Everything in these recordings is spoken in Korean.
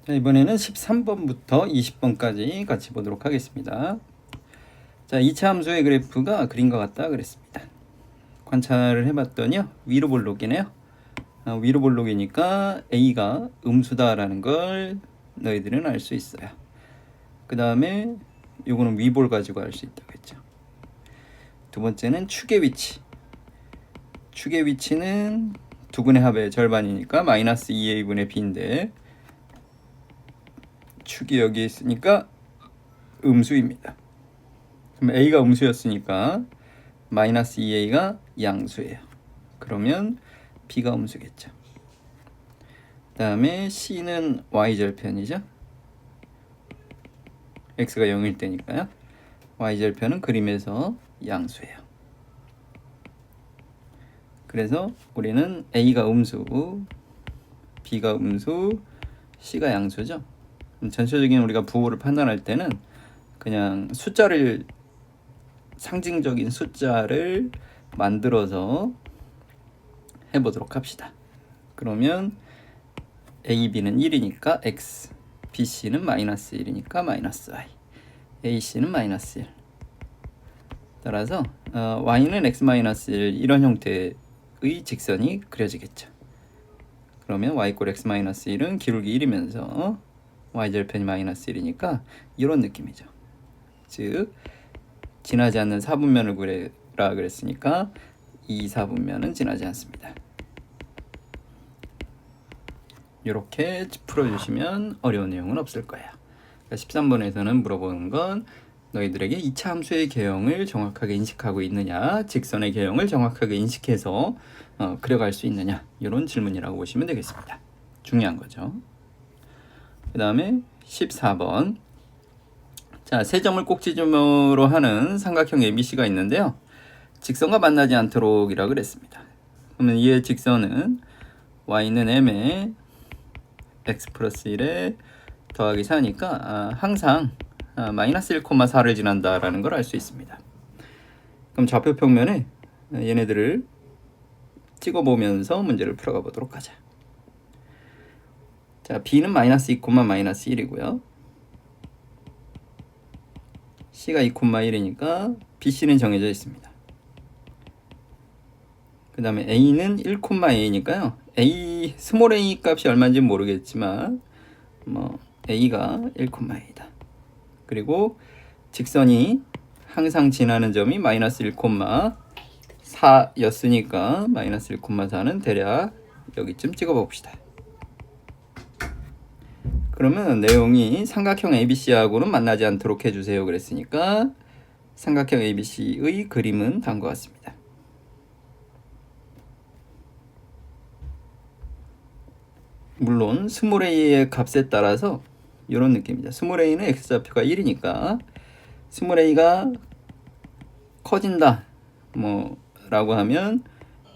자, 이번에는 13번부터 20번까지 같이 보도록 하겠습니다. 자, 2차 함수의 그래프가 그린 것 같다 그랬습니다. 관찰을 해봤더니요, 위로 볼록이네요. 위로 볼록이니까 A가 음수다라는 걸 너희들은 알 수 있어요. 그 다음에 요거는 위볼 가지고 알 수 있다고 했죠. 두 번째는 축의 위치. 축의 위치는 두근의 합의 절반이니까 마이너스 2a분의 b인데 축이 여기 있으니까 음수입니다. 그럼 a가 음수였으니까 마이너스 2a가 양수예요. 그러면 b가 음수겠죠. 그 다음에 c는 y절편이죠. x가 0일 때니까요. y절편은 그림에서 양수예요. 그래서 우리는 a가 음수, b가 음수, c가 양수죠. 전체적인 우리가 부호를 판단할 때는 그냥 숫자를, 상징적인 숫자를 만들어서 해보도록 합시다. 그러면 a, b는 1이니까 x, b, c는 마이너스 1이니까 마이너스 y, a, c는 마이너스 1. 따라서 y는 x 마이너스 1 이런 형태의 직선이 그려지겠죠. 그러면 y 꼴 x 마이너스 1은 기울기 1이면서 y절편이 마이너스 1이니까 이런 느낌이죠. 즉 지나지 않는 4분면을 구해라 그랬으니까 이 4분면은 지나지 않습니다. 이렇게 풀어주시면 어려운 내용은 없을 거예요. 13번에서는 물어보는 건 너희들에게 2차 함수의 개형을 정확하게 인식하고 있느냐, 직선의 개형을 정확하게 인식해서 그려갈 수 있느냐, 이런 질문이라고 보시면 되겠습니다. 중요한 거죠. 그 다음에 14번. 자, 세 점을 꼭지점으로 하는 삼각형 ABC가 있는데요. 직선과 만나지 않도록 이라고 그랬습니다. 그러면 이의 직선은 y는 m에 x 플러스 1에 더하기 4니까 항상 마이너스 1,4를 지난다라는 걸 알 수 있습니다. 그럼 좌표 평면에 얘네들을 찍어보면서 문제를 풀어가 보도록 하자. 자, b는 마이너스 2, 마이너스 1이고요. c가 2, 1이니까 bc는 정해져 있습니다. 그 다음에 a는 1,a니까요. a, 스몰 a 값이 얼마인지 모르겠지만 a가 1,a다. 그리고 직선이 항상 지나는 점이 마이너스 1,4였으니까 마이너스 1,4는 대략 여기쯤 찍어봅시다. 그러면 내용이 삼각형 ABC하고는 만나지 않도록 해주세요 그랬으니까 삼각형 ABC의 그림은 다음과 같습니다. 물론 스몰 a의 값에 따라서 이런 느낌입니다. 스몰 a는 x좌표가 1이니까 스몰 a가 커진다 라고 하면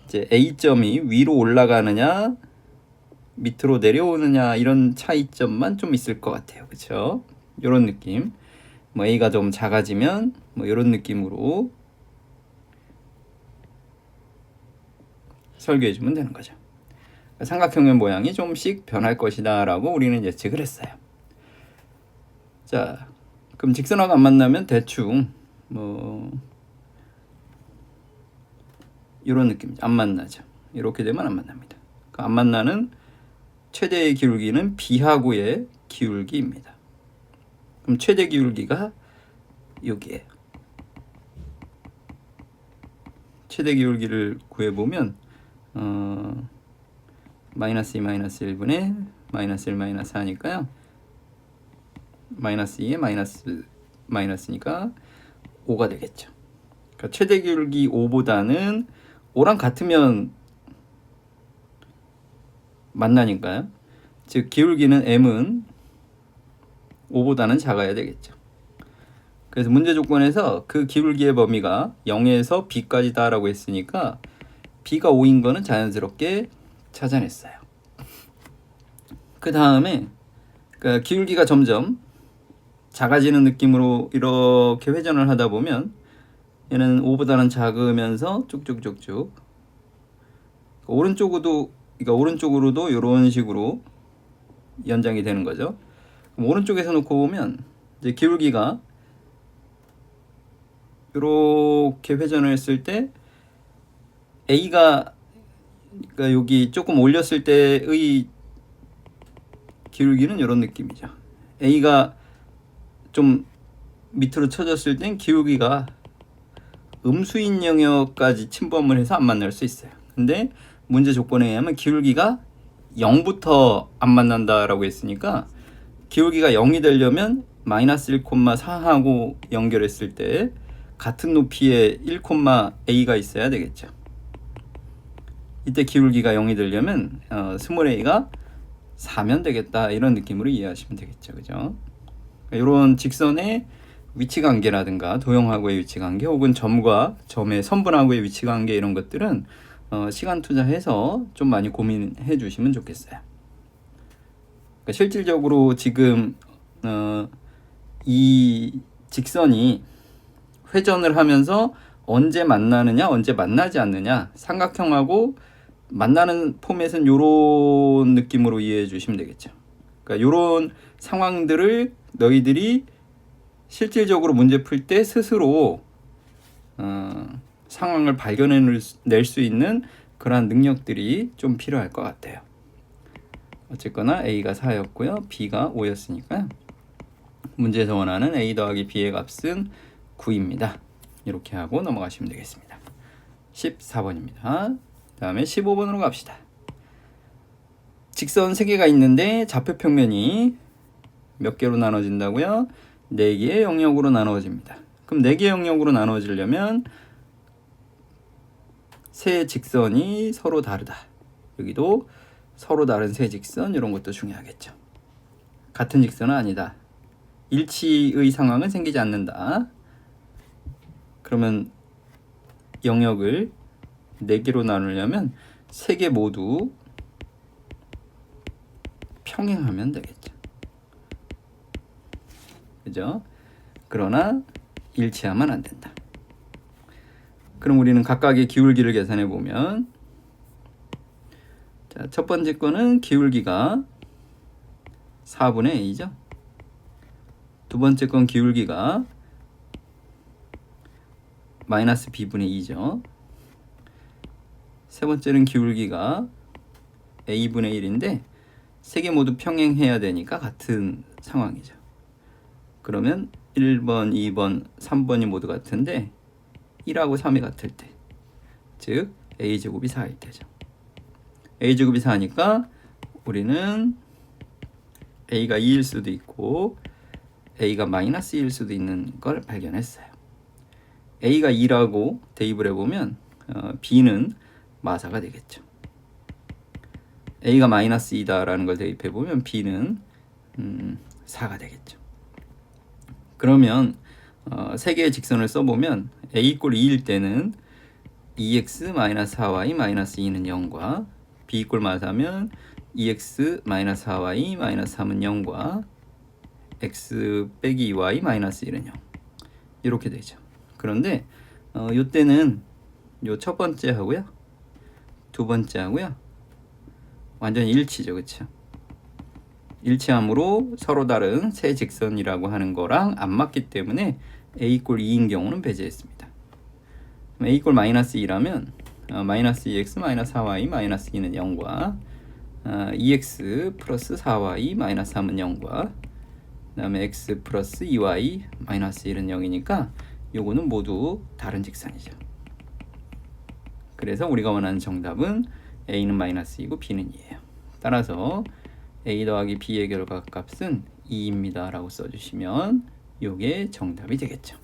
이제 a점이 위로 올라가느냐 밑으로 내려오느냐 이런 차이점만 좀 있을 것 같아요. 그렇죠? 이런 느낌. a가 좀 작아지면 이런 느낌으로 설계해 주면 되는 거죠. 삼각형의 모양이 조금씩 변할 것이다 라고 우리는 예측을 했어요. 자, 그럼 직선하고 안 만나면 대충 이런 느낌이죠. 안 만나죠. 이렇게 되면 안 만납니다. 안 만나는 최대의 기울기는 b하고의 기울기입니다. 그럼 최대 기울기가 여기에요. 최대 기울기를 구해보면 마이너스 2 마이너스 1분의 마이너스 1 마이너스 4니까요. 마이너스 2에 마이너스니까 5가 되겠죠. 그러니까 최대 기울기 5보다는 5랑 같으면 만나니까요. 즉 기울기는 m은 5보다는 작아야 되겠죠. 그래서 문제 조건에서 그 기울기의 범위가 0에서 b까지다 라고 했으니까 b가 5인 거는 자연스럽게 찾아냈어요. 그 다음에 그러니까 기울기가 점점 작아지는 느낌으로 이렇게 회전을 하다 보면 얘는 5보다는 작으면서 쭉쭉쭉쭉 오른쪽으로도 이런 식으로 연장이 되는 거죠. 그럼 오른쪽에서 놓고 보면 이제 기울기가 이렇게 회전을 했을 때 A가, 그러니까 여기 조금 올렸을 때의 기울기는 이런 느낌이죠. A가 좀 밑으로 쳐졌을 땐 기울기가 음수인 영역까지 침범을 해서 안 만날 수 있어요. 근데 문제 조건에 의하면 기울기가 0부터 안 만난다라고 했으니까 기울기가 0이 되려면 마이너스 1,4하고 연결했을 때 같은 높이의 1,a가 있어야 되겠죠. 이때 기울기가 0이 되려면 스몰 a가 4면 되겠다, 이런 느낌으로 이해하시면 되겠죠. 그죠? 이런 직선의 위치 관계라든가 도형하고의 위치 관계, 혹은 점과 점의 선분하고의 위치 관계, 이런 것들은 시간 투자해서 좀 많이 고민해 주시면 좋겠어요. 그러니까 실질적으로 지금 이 직선이 회전을 하면서 언제 만나느냐, 언제 만나지 않느냐, 삼각형하고 만나는 포맷은 이런 느낌으로 이해해 주시면 되겠죠. 그러니까 이런 상황들을 너희들이 실질적으로 문제 풀 때 스스로 상황을 발견해낼 수 있는 그러한 능력들이 좀 필요할 것 같아요. 어쨌거나 A가 4였고요. B가 5였으니까요. 문제에서 원하는 A 더하기 B의 값은 9입니다. 이렇게 하고 넘어가시면 되겠습니다. 14번입니다. 다음에 15번으로 갑시다. 직선 3개가 있는데 좌표 평면이 몇 개로 나눠진다고요? 4개의 영역으로 나누어집니다. 그럼 4개의 영역으로 나누어지려면 세 직선이 서로 다르다. 여기도 서로 다른 세 직선, 이런 것도 중요하겠죠. 같은 직선은 아니다. 일치의 상황은 생기지 않는다. 그러면 영역을 4개로 나누려면 3개 모두 평행하면 되겠죠. 그죠? 그러나 일치하면 안 된다. 그럼 우리는 각각의 기울기를 계산해 보면, 자, 첫 번째 거는 기울기가 4분의 a죠. 두 번째 건 기울기가 마이너스 b분의 2죠. 세 번째는 기울기가 a분의 1인데 세 개 모두 평행해야 되니까 같은 상황이죠. 그러면 1번, 2번, 3번이 모두 같은데 1하고 3이 같을 때, 즉 a제곱이 4일 때죠. a제곱이 4니까 우리는 a가 2일 수도 있고 a가 마이너스 2일 수도 있는 걸 발견했어요. a가 2라고 대입을 해보면 b는 마사가 되겠죠. a가 마이너스 2다라는 걸 대입해보면 b는 4가 되겠죠. 그러면 세 개의 직선을 써보면 a 이꼴 2일 때는 2x 마이너스 4y 마이너스 2는 0과 b 이꼴 마사면 2x 마이너스 4y 마이너스 3은 0과 x 빼기 2y 마이너스 1은 0, 이렇게 되죠. 그런데 요때는 요 첫 번째 하고요, 두 번째 하고요 완전히 일치죠. 그렇죠? 일치함으로 서로 다른 세 직선이라고 하는 거랑 안 맞기 때문에 a 이꼴 2인 경우는 배제했습니다. a 이꼴 마이너스 2라면 마이너스 2x 마이너스 4y 마이너스 2는 0과 2x 플러스 4y 마이너스 3은 0과 그 다음에 x 플러스 2y 마이너스 1은 0이니까 요거는 모두 다른 직선이죠. 그래서 우리가 원하는 정답은 a는 마이너스 2고 b는 2예요. 따라서 a 더하기 b의 결과값은 2입니다 라고 써주시면 요게 정답이 되겠죠.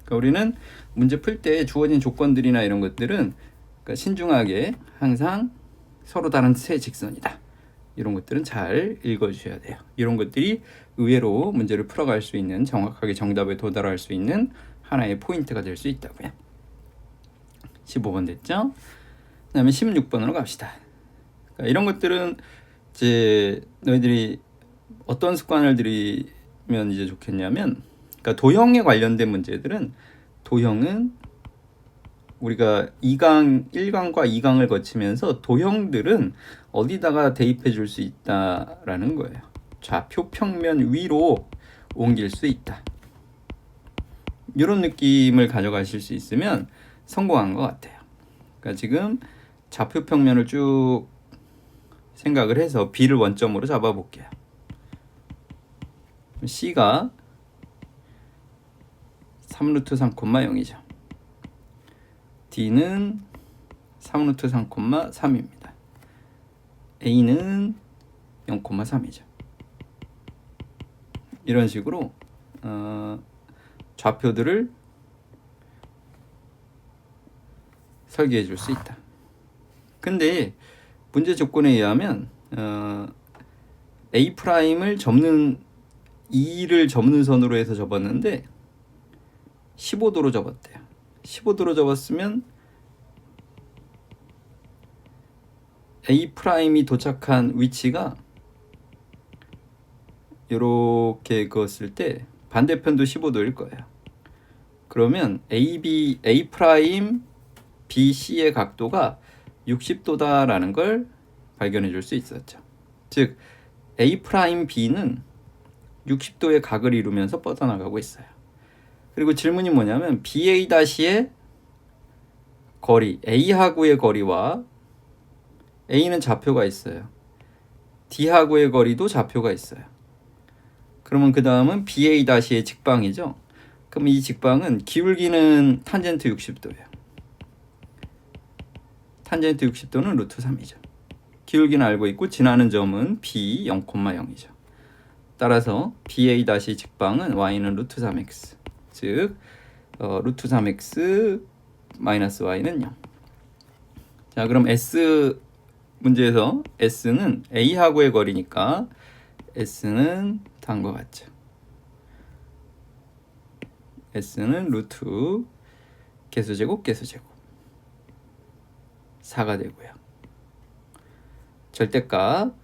그러니까 우리는 문제 풀 때 주어진 조건들이나 이런 것들은 그러니까 신중하게 항상 서로 다른 세 직선이다, 이런 것들은 잘 읽어주셔야 돼요. 이런 것들이 의외로 문제를 풀어갈 수 있는, 정확하게 정답에 도달할 수 있는 하나의 포인트가 될 수 있다고요. 15번 됐죠? 그 다음에 16번으로 갑시다. 그러니까 이런 것들은 이제 너희들이 어떤 습관을 들이면 이제 좋겠냐면, 그러니까 도형에 관련된 문제들은, 도형은 우리가 1강과 2강을 거치면서 도형들은 어디다가 대입해 줄 수 있다라는 거예요. 좌표 평면 위로 옮길 수 있다. 이런 느낌을 가져가실 수 있으면 성공한 것 같아요. 그러니까 지금 좌표 평면을 쭉 생각을 해서 B를 원점으로 잡아 볼게요. C가 3루트 3,0이죠. D는 3루트 3,3입니다. A는 0,3이죠. 이런 식으로 좌표들을 설계해 줄 수 있다. 근데 문제 조건에 의하면 A'을 접는 2를 접는 선으로 해서 접었는데 15도로 접었대요. 15도로 접었으면 A'이 도착한 위치가 이렇게 그었을 때 반대편도 15도일 거예요. 그러면 A, BC의 각도가 60도다라는 걸 발견해 줄 수 있었죠. 즉 A'B는 60도의 각을 이루면서 뻗어나가고 있어요. 그리고 질문이 뭐냐면 BA-의 거리, A하고의 거리와 A는 좌표가 있어요. D하고의 거리도 좌표가 있어요. 그러면 그 다음은 BA-의 직방이죠. 그럼 이 직방은 기울기는 탄젠트 60도예요. 탄젠트 60도는 루트 3이죠. 기울기는 알고 있고 지나는 점은 B 0,0이죠. 따라서 BA- 직방은 y는 루트 3x, 즉 루트 3x 마이너스 y는 0. 자, 그럼 S 문제에서 S는 A하고의 거리니까 S는 다음과 같죠. S는 루트 개수제곱 4가 되고요. 절대값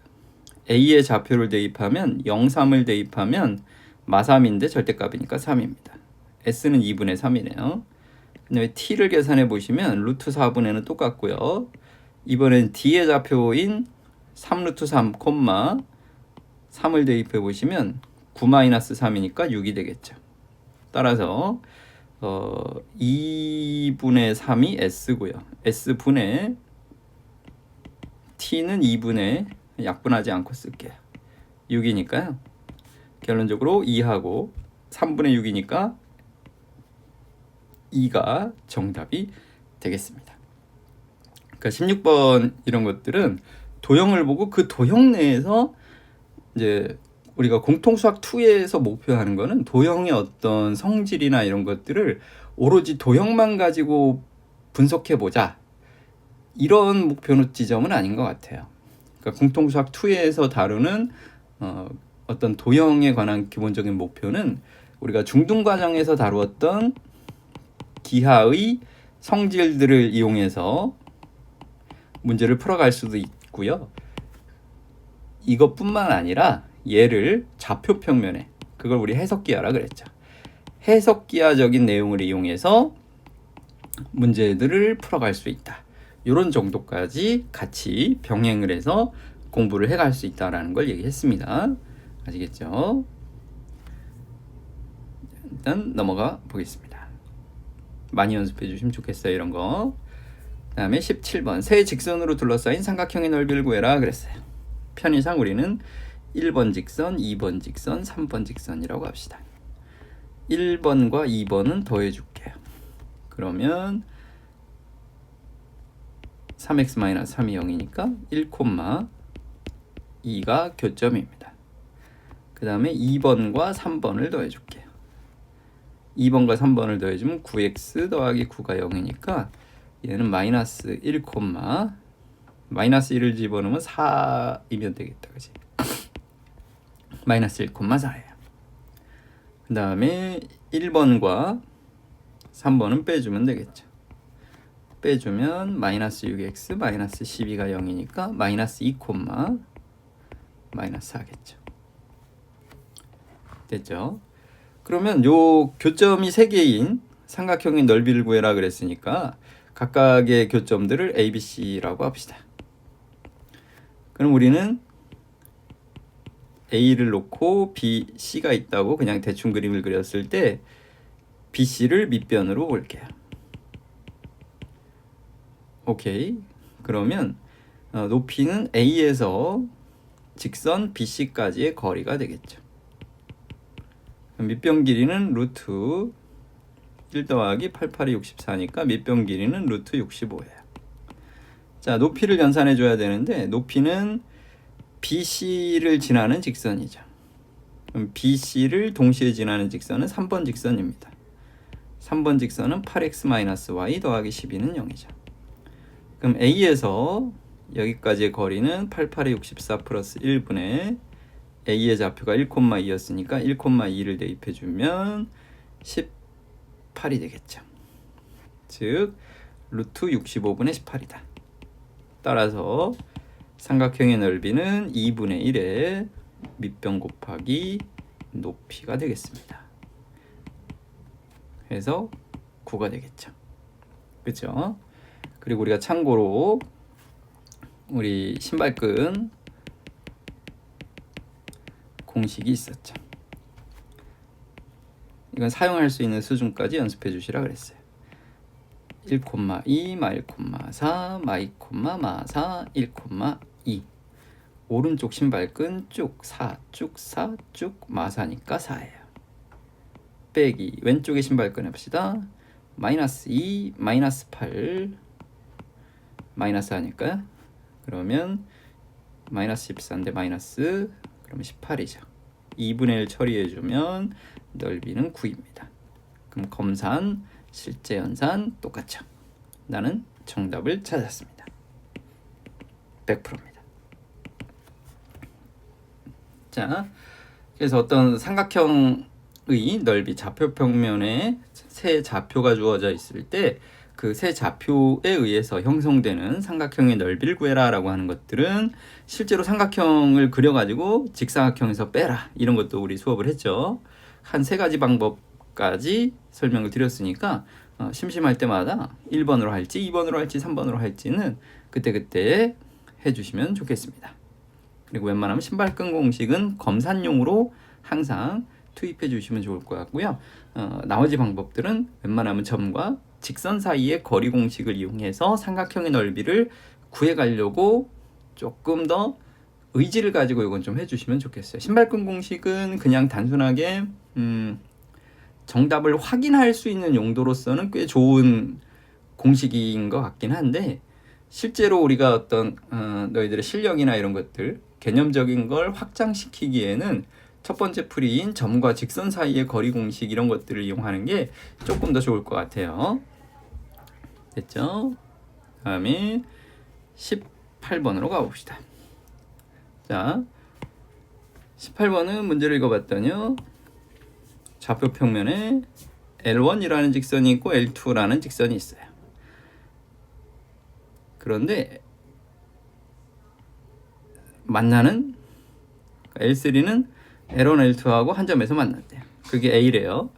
A의 좌표를 대입하면 0, 3을 대입하면 마3인데 절대값이니까 3입니다. S는 2분의 3이네요. 그다음에 T를 계산해 보시면 루트 4분의는 똑같고요. 이번엔 D의 좌표인 3루트 3, 3을 대입해 보시면 9-3이니까 6이 되겠죠. 따라서 2분의 3이 S고요. S분의 T는 2분의 약분하지 않고 쓸게요. 6이니까요. 결론적으로 2하고 3분의 6이니까 2가 정답이 되겠습니다. 그러니까 16번 이런 것들은 도형을 보고 그 도형 내에서 이제 우리가 공통수학 2에서 목표하는 거는 도형의 어떤 성질이나 이런 것들을 오로지 도형만 가지고 분석해 보자, 이런 목표 지점은 아닌 것 같아요. 그러니까 공통수학 2에서 다루는 어떤 도형에 관한 기본적인 목표는 우리가 중등 과정에서 다루었던 기하의 성질들을 이용해서 문제를 풀어갈 수도 있고요. 이것뿐만 아니라 얘를 좌표 평면에, 그걸 우리 해석기하라 그랬죠. 해석기하적인 내용을 이용해서 문제들을 풀어갈 수 있다. 이런 정도까지 같이 병행을 해서 공부를 해갈 수 있다라는 걸 얘기했습니다. 아시겠죠? 일단 넘어가 보겠습니다. 많이 연습해 주시면 좋겠어요, 이런 거. 그 다음에 17번 세 직선으로 둘러싸인 삼각형의 넓이를 구해라 그랬어요. 편의상 우리는 1번 직선, 2번 직선, 3번 직선이라고 합시다. 1번과 2번은 더해 줄게요. 그러면 3x-3이 0이니까 1,2가 교점입니다. 그 다음에 2번과 3번을 더해 줄게요. 2번과 3번을 더해주면 9x 더하기 9가 0이니까 얘는 마이너스 1, 마이너스 1을 집어넣으면 4이면 되겠다, 그치? 마이너스 1,4예요. 그 다음에 1번과 3번은 빼주면 되겠죠. 빼주면 마이너스 6x 마이너스 12가 0이니까 마이너스 2, 마이너스 4겠죠. 됐죠? 그러면 요 교점이 3개인 삼각형의 넓이를 구해라 그랬으니까 각각의 교점들을 A, B, C라고 합시다. 그럼 우리는 A를 놓고 B, C가 있다고 그냥 대충 그림을 그렸을 때 B, C를 밑변으로 볼게요. 오케이. 그러면 높이는 A에서 직선 BC까지의 거리가 되겠죠. 밑변 길이는 루트 1 더하기 88이 64니까 밑변 길이는 루트 65예요. 자, 높이를 연산해 줘야 되는데 높이는 BC를 지나는 직선이죠. 그럼 BC를 동시에 지나는 직선은 3번 직선입니다. 3번 직선은 8x-y 더하기 12는 0이죠. 그럼 A에서 여기까지의 거리는 88의 64 플러스 1분의 A의 좌표가 1,2였으니까 1,2를 대입해주면 18이 되겠죠. 즉 루트 65분의 18이다. 따라서 삼각형의 넓이는 2분의 1의 밑변 곱하기 높이가 되겠습니다. 그래서 9가 되겠죠. 그렇죠? 그리고 우리가 참고로 우리 신발끈 공식이 있었죠. 이건 사용할 수 있는 수준까지 연습해 주시라 그랬어요. 1,2 마 1,4 마 2, 마 4 1,2 오른쪽 신발끈 쭉 4, 쭉 4, 쭉 마 4니까 4예요. 빼기 왼쪽의 신발끈 해봅시다. 마이너스 2, 마이너스 8 마이너스 하니까요. 그러면 마이너스 14인데 마이너스 그러면 18이죠. 2분의 1 처리해주면 넓이는 9입니다. 그럼 검산, 실제 연산 똑같죠. 나는 정답을 찾았습니다. 100%입니다. 자, 그래서 어떤 삼각형의 넓이, 좌표 평면에 세 좌표가 주어져 있을 때 그 세 좌표에 의해서 형성되는 삼각형의 넓이를 구해라 라고 하는 것들은 실제로 삼각형을 그려가지고 직사각형에서 빼라 이런 것도 우리 수업을 했죠. 한 3가지 방법까지 설명을 드렸으니까 심심할 때마다 1번으로 할지 2번으로 할지 3번으로 할지는 그때그때 해주시면 좋겠습니다. 그리고 웬만하면 신발끈 공식은 검산용으로 항상 투입해 주시면 좋을 것 같고요. 나머지 방법들은 웬만하면 점과 직선 사이의 거리 공식을 이용해서 삼각형의 넓이를 구해가려고 조금 더 의지를 가지고 이건 좀 해주시면 좋겠어요. 신발끈 공식은 그냥 단순하게 정답을 확인할 수 있는 용도로서는 꽤 좋은 공식인 것 같긴 한데 실제로 우리가 어떤 너희들의 실력이나 이런 것들 개념적인 걸 확장시키기에는 첫 번째 풀이인 점과 직선 사이의 거리 공식 이런 것들을 이용하는 게 조금 더 좋을 것 같아요. 됐죠? 다음에 18번으로 가봅시다. 자, 18번은 문제를 읽어봤더니요. 좌표 평면에 L1이라는 직선이 있고 L2라는 직선이 있어요. 그런데 만나는 L3는 L1, L2하고 한 점에서 만났대요. 그게 A래요.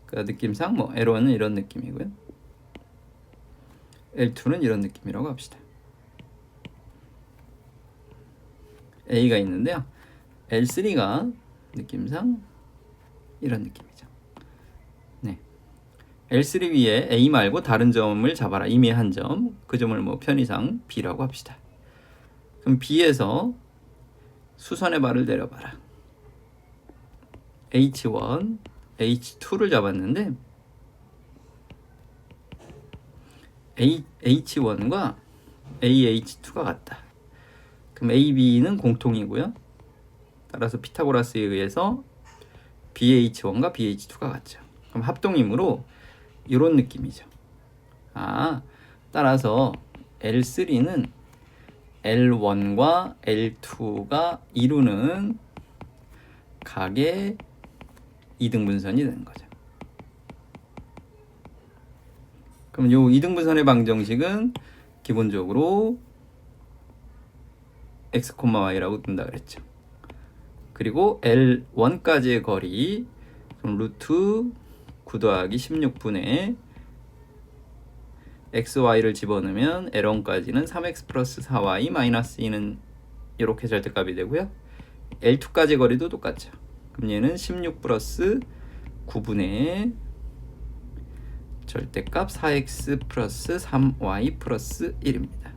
그 느낌상 뭐 L1은 이런 느낌이고요. L2는 이런 느낌이라고 합시다. A가 있는데요. L3가 느낌상 이런 느낌이죠. 네. L3 위에 A 말고 다른 점을 잡아라. 이미 한 점. 그 점을 뭐 편의상 B라고 합시다. 그럼 B에서 수선의 발을 내려봐라. H1, H2를 잡았는데 H1과 AH2가 같다. 그럼 AB는 공통이고요. 따라서 피타고라스에 의해서 BH1과 BH2가 같죠. 그럼 합동이므로 이런 느낌이죠. 따라서 L3는 L1과 L2가 이루는 각의 이등분선이 되는 거죠. 그럼 요 이등분선의 방정식은 기본적으로 x, y라고 뜬다 그랬죠. 그리고 L1까지의 거리 그럼 루트 9 더하기 16분의 x, y를 집어넣으면 L1까지는 3x 플러스 4y 마이너스 2는 이렇게 절대값이 되고요. L2까지 거리도 똑같죠. 그럼 얘는 16 플러스 9분의 절대값 4x 플러스 3y 플러스 1입니다.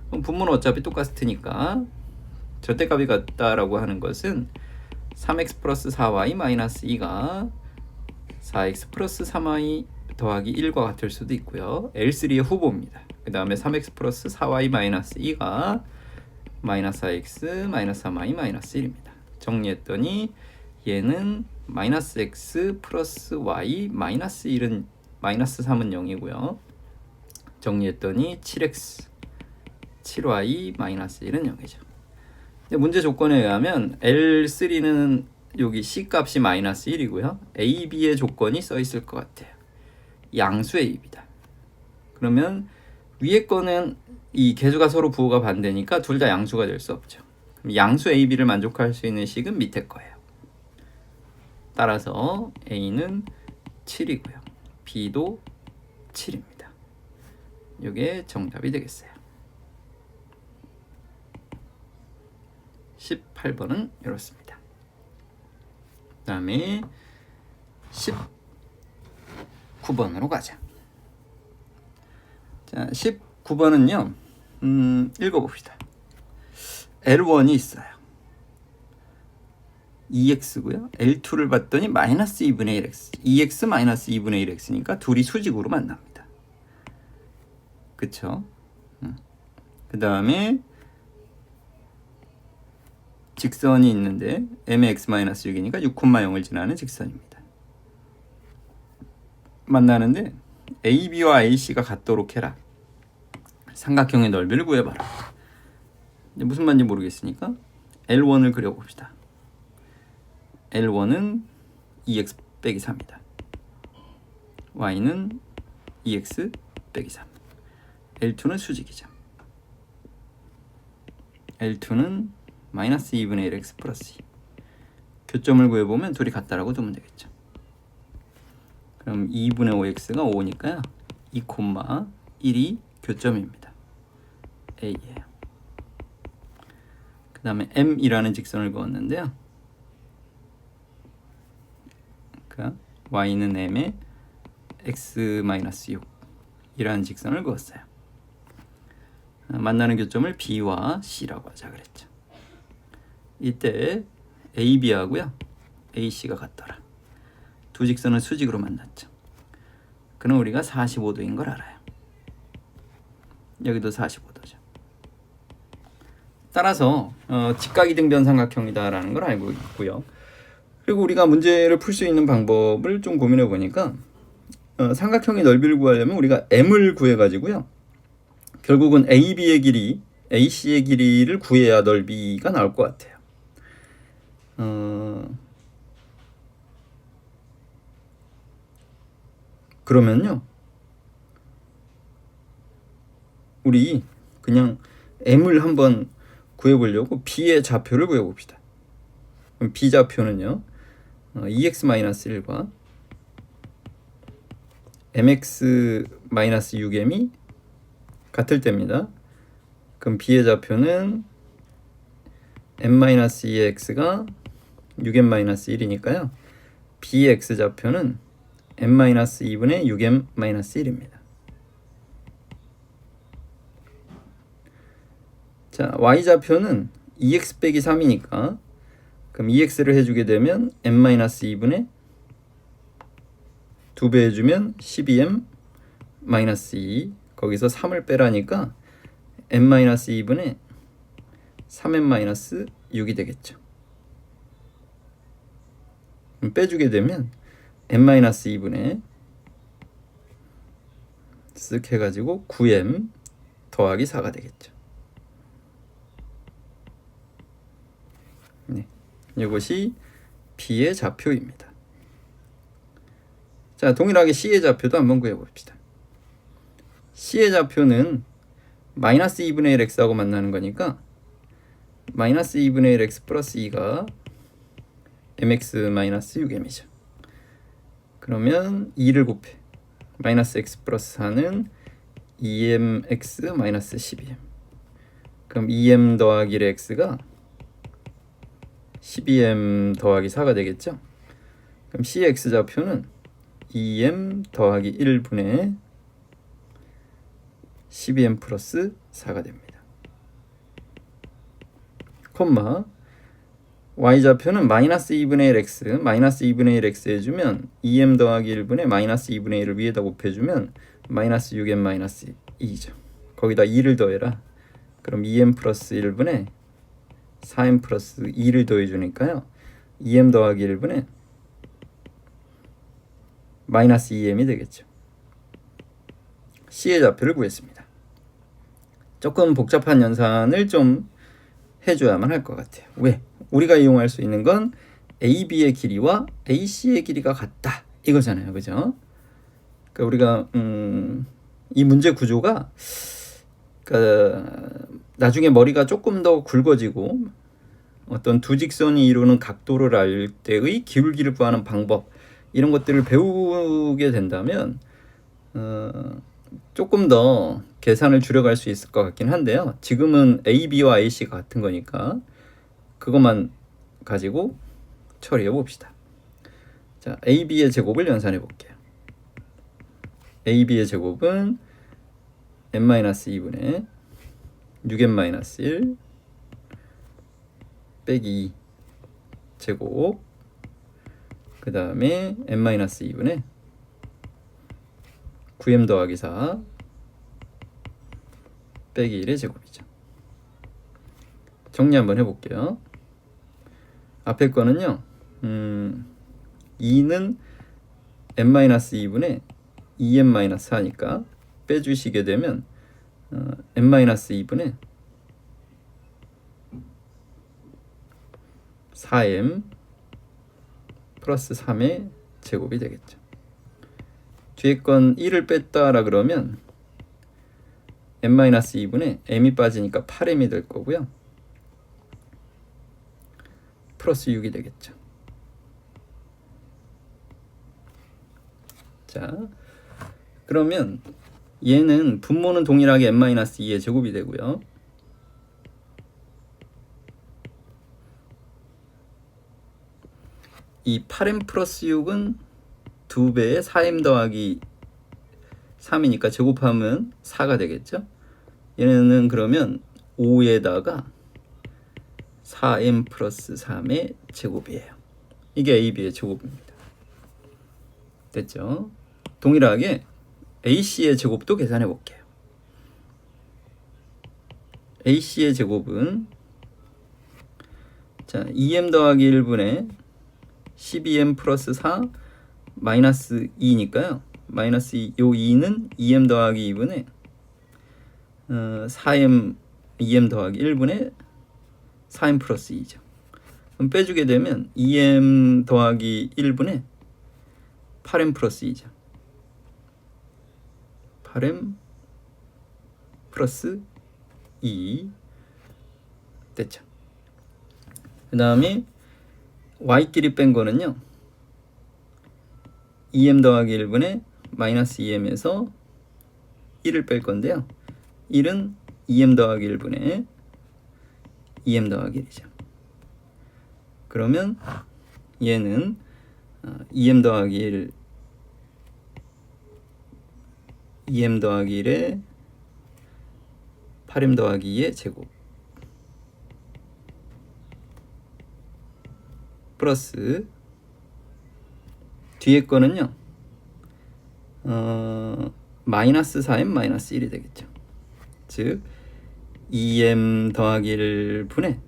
그럼 분모는 어차피 똑같으니까 절대값이 같다라고 하는 것은 3x 플러스 4y 마이너스 2가 4x 플러스 3y 더하기 1과 같을 수도 있고요. L3의 후보입니다. 그 다음에 3x 플러스 4y 마이너스 2가 마이너스 4x 마이너스 3y 마이너스 1입니다. 정리했더니 얘는 마이너스 x 플러스 y 마이너스 1은 마이너스 3은 0이고요. 정리했더니 7x 7y 마이너스 1은 0이죠. 근데 문제 조건에 의하면 L3는 여기 C 값이 마이너스 1이고요. A, B의 조건이 써 있을 것 같아요. 양수 AB다. 그러면 위에 거는 이 계수가 서로 부호가 반대니까 둘 다 양수가 될 수 없죠. 그럼 양수 AB를 만족할 수 있는 식은 밑에 거예요. 따라서 A는 7이고요. B도 7입니다. 이게 정답이 되겠어요. 18번은 이렇습니다. 그 다음에 19번으로 가자. 자, 19번은요. 읽어봅시다. L1이 있어요. 2x고요. L2를 봤더니 마이너스 2분의 1x. 2x 마이너스 2분의 1x니까 둘이 수직으로 만납니다. 그쵸? 그 다음에 직선이 있는데 mx-6이니까 6,0을 지나는 직선입니다. 만나는데 AB와 AC가 같도록 해라. 삼각형의 넓이를 구해봐라. 무슨 말인지 모르겠으니까 L1을 그려봅시다. L1은 2x 빼기 3이다. y는 2x 빼기 3. L2는 수직이죠. L2는 마이너스 2분의 1x 플러스 2. 교점을 구해보면 둘이 같다라고 두면 되겠죠. 그럼 2분의 5x가 5니까요. 2,1이 교점입니다. A예요. 그 다음에 M이라는 직선을 그었는데요. 그러니까 y는 M에 x-6이라는 직선을 그었어요. 만나는 교점을 B와 C라고 하자 그랬죠. 이때 AB하고요. AC가 같더라. 두 직선은 수직으로 만났죠. 그럼 우리가 45도인 걸 알아요. 여기도 45도죠. 따라서 직각이등변 삼각형이다라는 걸 알고 있고요. 그리고 우리가 문제를 풀 수 있는 방법을 좀 고민해 보니까 삼각형의 넓이를 구하려면 우리가 M을 구해가지고요. 결국은 AB의 길이, AC의 길이를 구해야 넓이가 나올 것 같아요. 그러면요. 우리 그냥 M을 한번 구해보려고 B의 좌표를 구해봅시다. 그럼 B 좌표는요. 2x-1과 mx-6m이 같을 때입니다. 그럼 B의 좌표는 m-2x가 6m-1이니까요. B의 x좌표는 m-2분의 6m-1입니다. 자, y좌표는 2x 빼기 3이니까 그럼 2x를 해주게 되면 m-2분의 2배 해주면 12m-2 거기서 3을 빼라니까 m-2분의 3m-6이 되겠죠. 그럼 빼주게 되면 m-2분의 쓱 해가지고 9m 더하기 4가 되겠죠. 네, 이것이 B의 좌표입니다. 자, 동일하게 C의 좌표도 한번 구해봅시다. C의 좌표는 마이너스 2분의 1x하고 만나는 거니까 마이너스 2분의 1x 플러스 2가 mx-6m이죠. 그러면 2를 곱해 마이너스 x 플러스 4는 2mx-12m. 그럼 2m 더하기 1의 x가 12m 더하기 4가 되겠죠. 그럼 cx 좌표는 2m 더하기 1분의 12m 플러스 4가 됩니다. 콤마 y좌표는 마이너스 2분의 1x 마이너스 2분의 1x 해주면 2m 더하기 1분의 마이너스 2분의 1을 위에다 곱해주면 마이너스 6m 마이너스 2죠. 거기다 2를 더해라. 그럼 2m 플러스 1분의 4m 플러스 2를 더해주니까요 2m 더하기 1분의 마이너스 2m이 되겠죠. c의 좌표를 구했습니다. 조금 복잡한 연산을 좀 해줘야만 할 것 같아요. 왜? 우리가 이용할 수 있는 건 AB의 길이와 AC의 길이가 같다 이거잖아요. 그죠? 그러니까 우리가 이 문제 구조가 나중에 머리가 조금 더 굵어지고 어떤 두 직선이 이루는 각도를 알 때의 기울기를 구하는 방법 이런 것들을 배우게 된다면 조금 더 계산을 줄여갈 수 있을 것 같긴 한데요. 지금은 AB와 AC가 같은 거니까 그것만 가지고 처리해 봅시다. 자, AB의 제곱을 연산해 볼게요. AB의 제곱은 n-2분의 6n-1 빼기 2 제곱 그 다음에 n-2분의 9m 더하기 4 빼기 1의 제곱이죠. 정리 한번 해볼게요. 앞에 거는요 2는 n-2분의 2n-4니까 빼주시게 되면 n-2분의 4m 플러스 3의 제곱이 되겠죠. 뒤에 건 1을 뺐다라 그러면 n-2분의 m이 빠지니까 8m이 될 거고요. 플러스 6이 되겠죠. 자, 그러면 얘는 분모는 동일하게 n-2의 제곱이 되고요. 이 8m 플러스 6은 2배의 4m 더하기 3이니까 제곱하면 4가 되겠죠. 얘는 그러면 5에다가 4m 플러스 3의 제곱이에요. 이게 AB의 제곱입니다. 됐죠? 동일하게 AC의 제곱도 계산해 볼게요. AC의 제곱은 자 2m 더하기 1분의 12m 플러스 4 마이너스 2니까요. 마이너스 2, 요 2는 2m 더하기 2분의 4m 2m 더하기 1분의 4m 플러스 2죠. 그럼 빼주게 되면 2m 더하기 1분의 8m 플러스 2죠. 8m 플러스 2 됐죠. 그 다음에 y끼리 뺀 거는요 2m 더하기 1분의 마이너스 2m에서 1을 뺄 건데요 1은 2m 더하기 1분의 2m 더하기 1이죠. 그러면 얘는 2m 더하기 1 2m 더하기 1에 8m 더하기 2의 제곱 플러스 뒤에 거는요 마이너스 4m 마이너스 1이 되겠죠. 즉 2m 더하기 1분의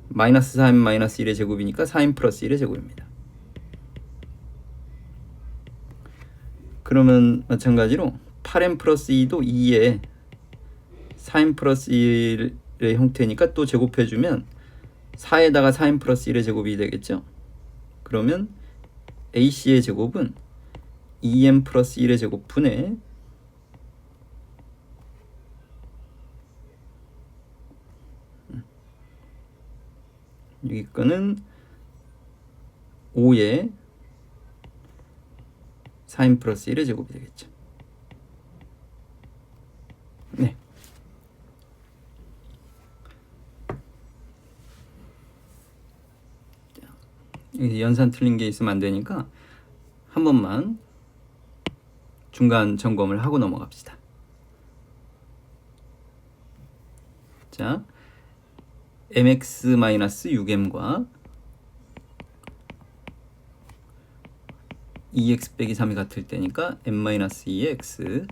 마이너스 4m 마이너스 1의 제곱이니까 4m 플러스 1의 제곱입니다. 그러면 마찬가지로 8m 플러스 2도 2에 4m 플러스 1의 형태니까 또 제곱해주면 4에다가 4m 플러스 1의 제곱이 되겠죠. 그러면 AC의 제곱은 2m 플러스 1의 제곱 분의 여기 거는 5에 4m 플러스 1의 제곱이 되겠죠. 네. 연산 틀린 게 있으면 안 되니까 한 번만 중간 점검을 하고 넘어갑시다. 자, mx-6m과 2x 빼기 3이 같을 때니까 m-2의 x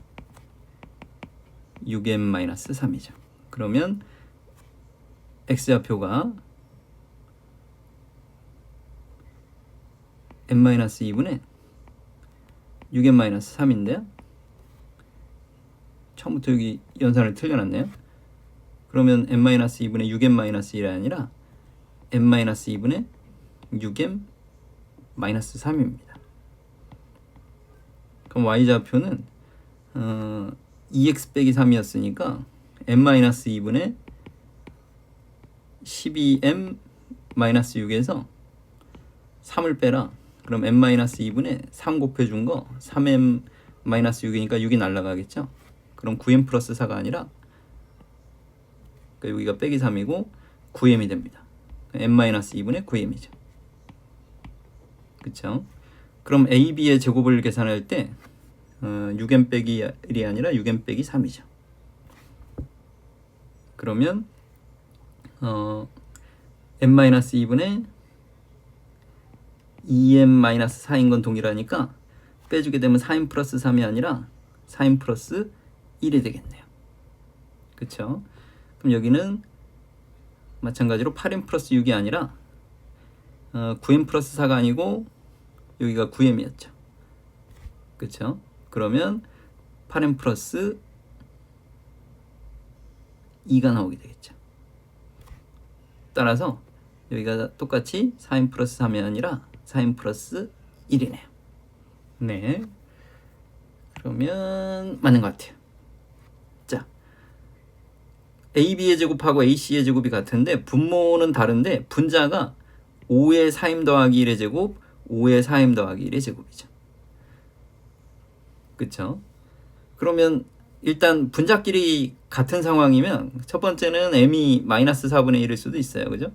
6m-3이죠. 그러면 x좌표가 m-2분의 6m-3인데요. 처음부터 여기 연산을 틀려놨네요. 그러면 m-2분의 6m-1이 아니라 m-2분의 6m-3입니다. 그럼 y좌표는 2x 빼기 3이었으니까 m-2분의 12m-6에서 3을 빼라. 그럼 m-2분의 3 곱해준 거 3m-6이니까 6이 날라가겠죠. 그럼 9m 플러스 4가 아니라 그러니까 여기가 빼기 3이고 9m이 됩니다. m-2분의 9m이죠. 그쵸? 그럼 AB의 제곱을 계산할 때 6m 빼기 1이 아니라 6m 빼기 3이죠. 그러면 m-2분의 2m-4인 건 동일하니까 빼주게 되면 4m 플러스 3이 아니라 4m 플러스 1이 되겠네요. 그쵸? 그럼 여기는 마찬가지로 8m 플러스 6이 아니라 9m 플러스 4가 아니고 여기가 9m이었죠. 그쵸? 그러면 8m 플러스 2가 나오게 되겠죠. 따라서 여기가 똑같이 4m 플러스 3이 아니라 4m 플러스 1이네요. 네. 그러면 맞는 것 같아요. 자, AB의 제곱하고 AC의 제곱이 같은데 분모는 다른데 분자가 5의 4m 더하기 1의 제곱, 5의 4m 더하기 1의 제곱이죠. 그쵸? 그러면 일단 분자끼리 같은 상황이면 첫 번째는 m이 마이너스 4분의 1일 수도 있어요. 그죠?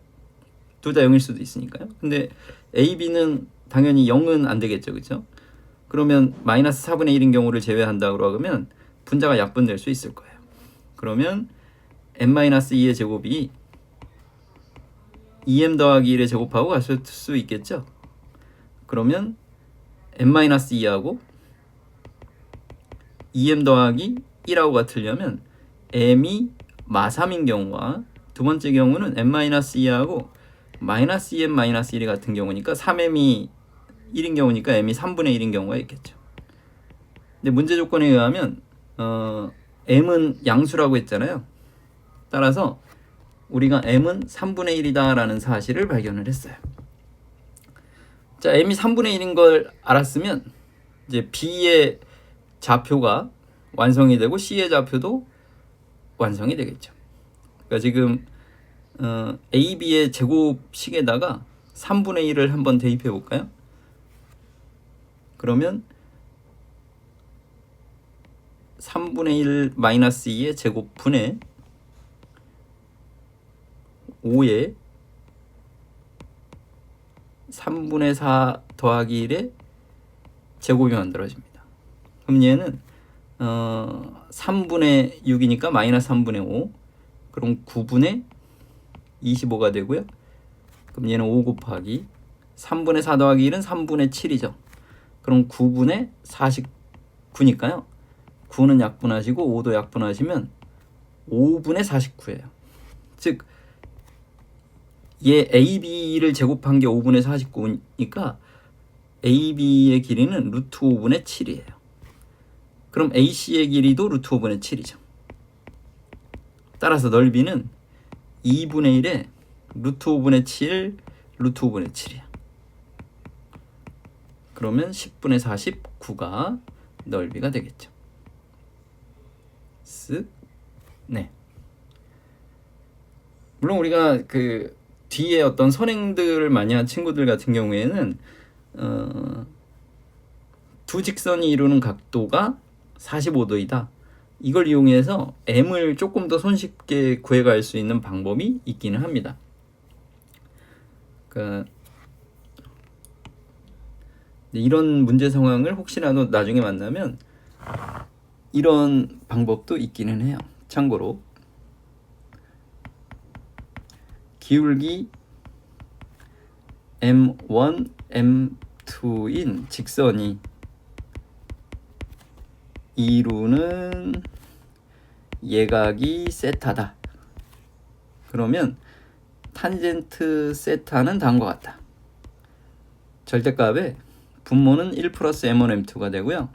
둘 다 0일 수도 있으니까요. 근데 AB는 당연히 0은 안 되겠죠. 그죠? 그러면 마이너스 4분의 1인 경우를 제외한다고 하면 분자가 약분될 수 있을 거예요. 그러면 m-2의 제곱이 2m 더하기 1의 제곱하고 같을 수 있겠죠. 그러면 m-2하고 2m 더하기 1하고 같으려면 m이 마3인 경우와 두 번째 경우는 m-2하고 마이너스 2m 마이너스 1이 같은 경우니까 3m이 1인 경우니까 m이 3분의 1인 경우가 있겠죠. 근데 문제 조건에 의하면 m은 양수라고 했잖아요. 따라서 우리가 m은 3분의 1이다 라는 사실을 발견을 했어요. 자, m이 3분의 1인 걸 알았으면 이제 b의 좌표가 완성이 되고 c의 좌표도 완성이 되겠죠. 그러니까 지금 AB의 제곱식에다가 3분의 1을 한번 대입해 볼까요? 그러면 3분의 1 마이너스 2의 제곱분의 5의 3분의 4 더하기 1의 제곱이 만들어집니다. 그럼 얘는 3분의 6이니까 마이너스 3분의 5, 그럼 9분의 25가 되고요. 그럼 얘는 5 곱하기 3분의 4 더하기 1은 3분의 7이죠. 그럼 9분의 49니까요. 9는 약분하시고 5도 약분하시면 5분의 49예요. 즉 얘 AB를 제곱한 게 5분의 49니까 AB의 길이는 루트 5분의 7이에요. 그럼 AC의 길이도 루트 5분의 7이죠. 따라서 넓이는 2분의 1에 루트 5분의 7, 루트 5분의 7이야. 그러면 10분의 49가 넓이가 되겠죠. 네. 물론 우리가 그 뒤에 어떤 선행들을 많이 한 친구들 같은 경우에는 두 직선이 이루는 각도가 45도이다. 이걸 이용해서 m을 조금 더 손쉽게 구해갈 수 있는 방법이 있기는 합니다. 그러니까 이런 문제 상황을 혹시라도 나중에 만나면 이런 방법도 있기는 해요. 참고로 기울기 M1, M2인 직선이 이루는 예각이 세타다. 그러면 탄젠트 세타는 다음과 같다. 절대값의 분모는 1 플러스 M1, M2가 되고요.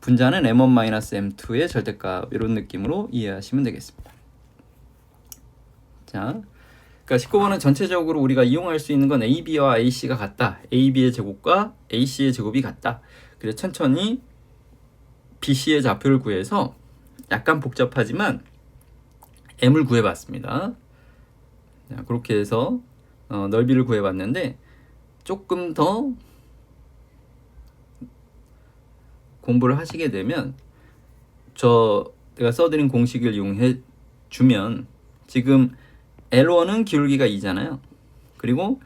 분자는 M1 M2의 절대값, 이런 느낌으로 이해하시면 되겠습니다. 자, 그러니까 19번은 전체적으로 우리가 이용할 수 있는 건 AB와 AC가 같다. AB의 제곱과 AC의 제곱이 같다. 그래서 천천히 BC의 좌표를 구해서 약간 복잡하지만 M을 구해봤습니다. 자, 그렇게 해서 넓이를 구해봤는데 조금 더 공부를 하시게 되면 내가 써드린 공식을 이용해 주면 지금 L1은 기울기가 2잖아요. 그리고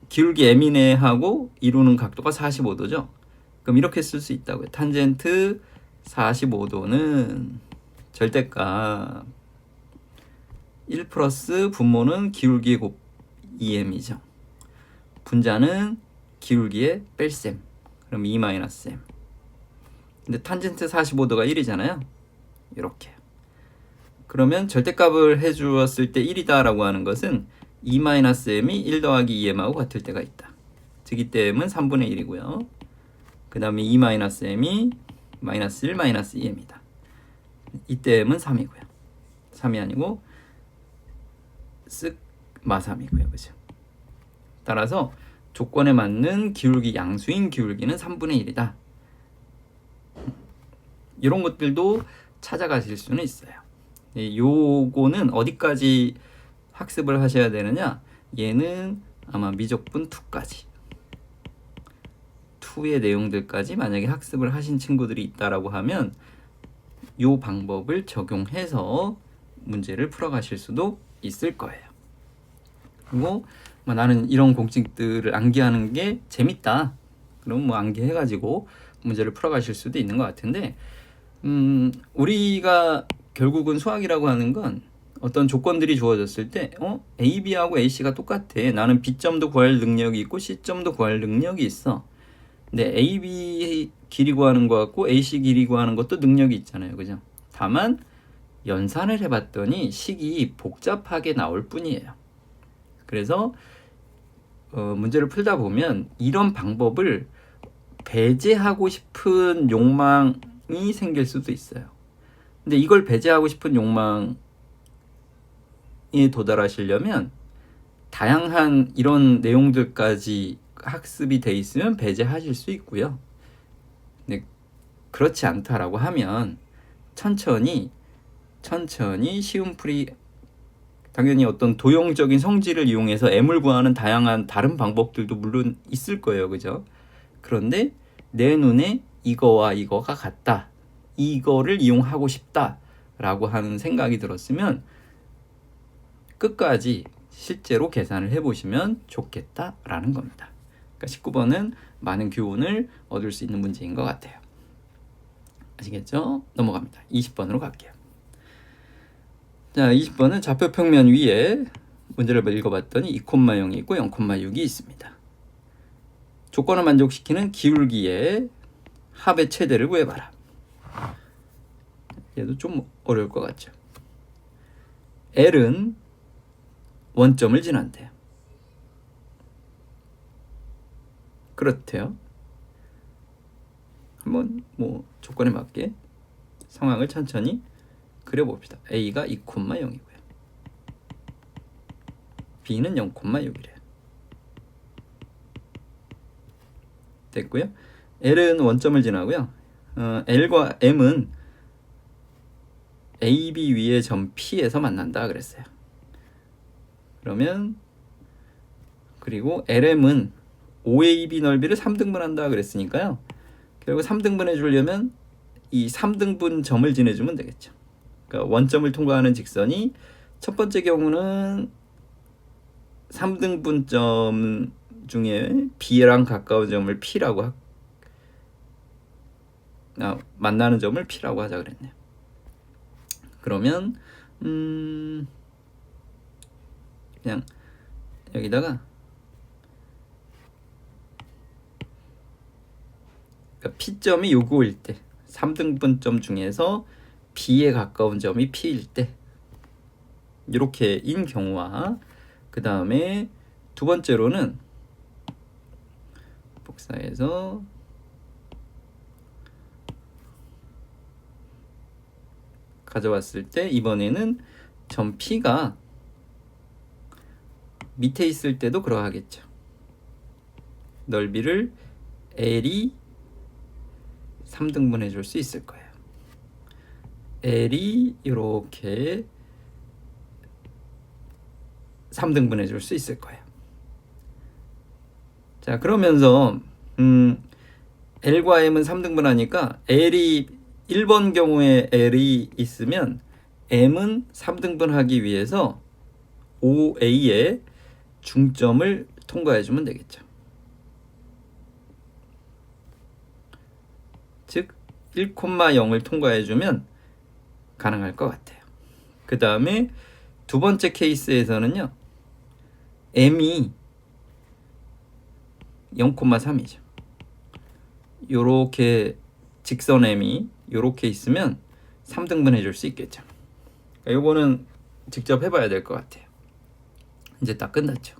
기울기 M이네하고 이루는 각도가 45도죠. 그럼 이렇게 쓸 수 있다고요. 탄젠트 45도는 절대값 1 플러스 분모는 기울기 곱 2m이죠. 분자는 기울기의 뺄셈. 그럼 2 마이너스 m. 근데 탄젠트 45도가 1이잖아요. 이렇게. 그러면 절대값을 해주었을 때 1이다 라고 하는 것은 2 마이너스 m이 1 더하기 2m하고 같을 때가 있다. 즉 이때 m은 3분의 1이고요. 그 다음에 2 마이너스 m이 마이너스 1 마이너스 2m이다. 이때 m은 3이고요. 3이 아니고 쓱 마3이고요. 그죠? 따라서 조건에 맞는 기울기 양수인 기울기는 3분의 1이다. 이런 것들도 찾아가실 수는 있어요. 요거는 어디까지 학습을 하셔야 되느냐? 얘는 아마 미적분 2까지 2의 내용들까지 만약에 학습을 하신 친구들이 있다라고 하면 요 방법을 적용해서 문제를 풀어가실 수도 있을 거예요. 그리고 나는 이런 공식들을 암기하는 게 재밌다. 그럼 암기해가지고 문제를 풀어가실 수도 있는 것 같은데 우리가 결국은 수학이라고 하는 건 어떤 조건들이 주어졌을 때 A, B하고 AC가 똑같아. 나는 B점도 구할 능력이 있고 C점도 구할 능력이 있어. 근데 A, B 길이 구하는 것 같고 AC 길이 구하는 것도 능력이 있잖아요. 그죠? 다만 연산을 해봤더니 식이 복잡하게 나올 뿐이에요. 그래서 문제를 풀다 보면 이런 방법을 배제하고 싶은 욕망이 생길 수도 있어요. 근데 이걸 배제하고 싶은 욕망에 도달하시려면 다양한 이런 내용들까지 학습이 돼 있으면 배제하실 수 있고요. 근데 그렇지 않다라고 하면 천천히 시음풀이 당연히 어떤 도형적인 성질을 이용해서 M을 구하는 다양한 다른 방법들도 물론 있을 거예요. 그죠? 그런데 내 눈에 이거와 이거가 같다. 이거를 이용하고 싶다. 라고 하는 생각이 들었으면 끝까지 실제로 계산을 해보시면 좋겠다라는 겁니다. 그러니까 19번은 많은 교훈을 얻을 수 있는 문제인 것 같아요. 아시겠죠? 넘어갑니다. 20번으로 갈게요. 자, 20번은 좌표 평면 위에 문제를 읽어봤더니 2,0이 있고 0,6이 있습니다. 조건을 만족시키는 기울기의 합의 최대를 구해봐라. 얘도 좀 어려울 것 같죠. L은 원점을 지난대요. 그렇대요. 한번 조건에 맞게 상황을 천천히 그려봅시다. A가 2,0이고요. B는 0,6이래요. 됐고요. L은 원점을 지나고요. L과 M은 AB 위의 점 P에서 만난다 그랬어요. 그러면 그리고 LM은 OAB 넓이를 3등분한다 그랬으니까요. 결국 3등분해 주려면 이 3등분 점을 지내주면 되겠죠. 그러니까 원점을 통과하는 직선이 첫 번째 경우는 3등분점 중에 B랑 가까운 점을 P라고 만나는 점을 P라고 하자 그랬네요. 그러면 그냥 여기다가 그러니까 P점이 요거일 때 3등분점 중에서 B에 가까운 점이 P일 때 이렇게인 경우와 그 다음에 두 번째로는 복사해서 가져왔을 때 이번에는 점 P가 밑에 있을 때도 그러하겠죠. 넓이를 L이 3등분 해줄 수 있을 거예요. L이 이렇게 3등분 해줄 수 있을 거예요. 자, 그러면서 L과 M은 3등분 하니까 L이 1번 경우에 L이 있으면 M은 3등분 하기 위해서 OA의 중점을 통과해 주면 되겠죠. 즉 1,0을 통과해 주면 가능할 것 같아요. 그 다음에 두 번째 케이스에서는요, M이 0,3이죠. 요렇게 직선 M이 요렇게 있으면 3등분 해줄 수 있겠죠. 그러니까 요거는 직접 해봐야 될 것 같아요. 이제 딱 끝났죠.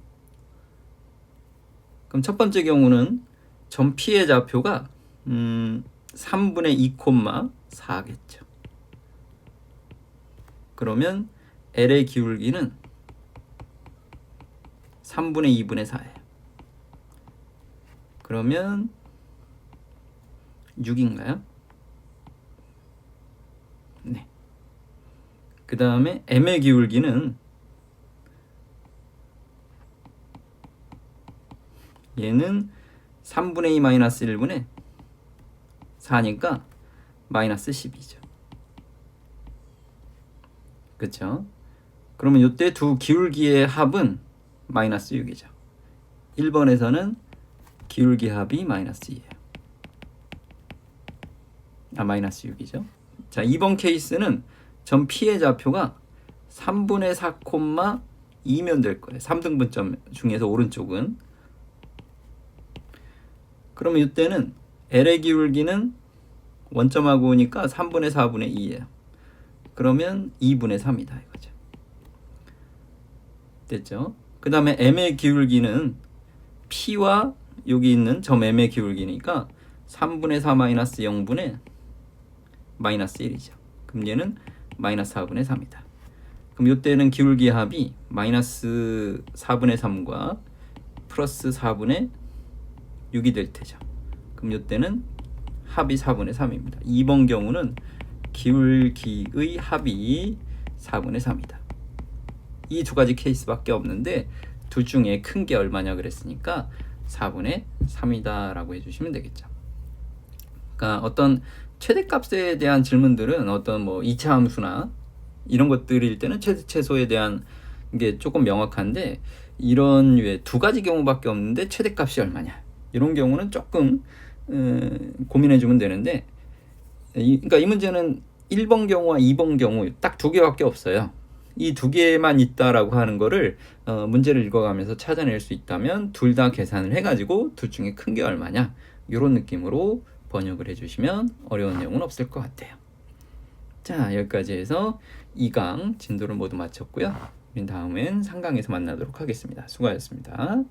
그럼 첫 번째 경우는 점 P의 좌표가 3분의 2,4겠죠. 그러면 L의 기울기는 3분의 2분의 4예요. 그러면 6인가요? 네. 그 다음에 M의 기울기는 얘는 3분의 2 마이너스 1분의 4니까 마이너스 10이죠. 그쵸? 그러면 이때 두 기울기의 합은 마이너스 6이죠. 1번에서는 기울기 합이 마이너스 2예요. 마이너스 6이죠. 자, 2번 케이스는 점 P의 좌표가 3분의 4,2면 될 거예요. 3등분점 중에서 오른쪽은. 그러면 이때는 L의 기울기는 원점하고 오니까 3분의 4분의 2예요. 그러면 2분의 3이다 이거죠. 됐죠? 그 다음에 M의 기울기는 P와 여기 있는 점 M의 기울기니까 3분의 4 마이너스 0분의 마이너스 1이죠. 그럼 얘는 마이너스 4분의 3이다. 그럼 이때는 기울기 합이 마이너스 4분의 3과 플러스 4분의 6이 될 테죠. 그럼 이때는 합이 4분의 3입니다. 2번 경우는 기울기의 합이 4분의 3이다. 이 두 가지 케이스밖에 없는데 둘 중에 큰 게 얼마냐 그랬으니까 4분의 3이다 라고 해주시면 되겠죠. 그러니까 어떤 최대값에 대한 질문들은 어떤 뭐 2차 함수나 이런 것들일 때는 최대 최소에 대한 게 조금 명확한데 이런 류의 두 가지 경우밖에 없는데 최대값이 얼마냐 이런 경우는 조금 고민해 주면 되는데 그러니까 이 문제는 1번 경우와 2번 경우 딱 두 개밖에 없어요. 이 두 개만 있다라고 하는 거를 문제를 읽어가면서 찾아낼 수 있다면 둘 다 계산을 해가지고 둘 중에 큰 게 얼마냐 이런 느낌으로 번역을 해주시면 어려운 내용은 없을 것 같아요. 자, 여기까지 해서 2강 진도를 모두 마쳤고요. 우린 다음엔 3강에서 만나도록 하겠습니다. 수고하셨습니다.